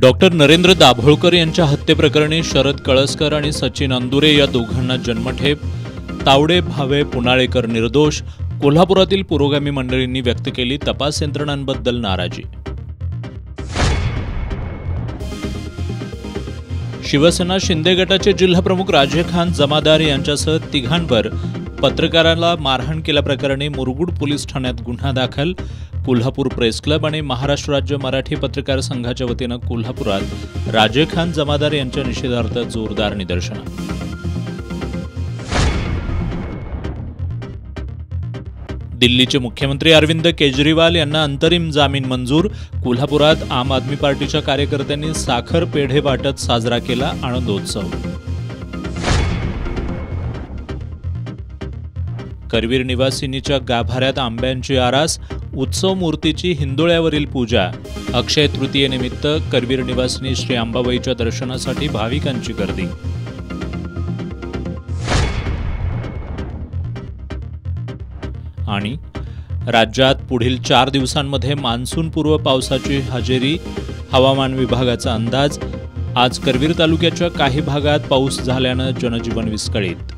Doctor Narendra Dabholkar यांच्या हत्येप्रकरणी शरद कळसकर आणि सचिन अंदुरे या दोघांना जन्मठेप, तावडे भावे पुनाळेकर निर्दोष. कोल्हापुरातील पुरोगामी मंडळींनी व्यक्त केली तपास यंत्रणांबद्दल नाराजी. शिवसेना शिंदे गटाचे जिल्हाप्रमुख राजे खान जमादार यांच्यासह तिघांवर पत्रकाराला मारहाण केल्याप्रकरणी मुरगुड पोलीस ठाण्यात गुन्हा दाखल. कोल्हापूर प्रेस क्लब आणि महाराष्ट्र राज्य मराठी पत्रकार संघाच्या वतीनं कोल्हापुरात राजे खान जमादार यांच्या निषेधार्थ जोरदार निदर्शनं. दिल्लीचे मुख्यमंत्री अरविंद केजरीवाल यांना अंतरिम जामीन मंजूर. कोल्हापुरात आम आदमी पार्टीच्या कार्यकर्त्यांनी साखर पेढे वाटत साजरा केला आनंदोत्सव. करवीर निवासिनीच्या गाभाऱ्यात आंब्यांची आरास, उत्सव मूर्तीची हिंदोळ्यावरील पूजा. अक्षय तृतीयेनिमित्त करवीर निवासिनी श्री अंबाबाईच्या दर्शनासाठी भाविकांची गर्दी. आणि राज्यात पुढील 4 दिवसांमध्ये मान्सूनपूर्व पावसाची हजेरी. हवामान विभागाचा अंदाज. आज करवीर तालुक्याच्या काही भागात पाऊस झाल्यानं जनजीवन विस्कळीत.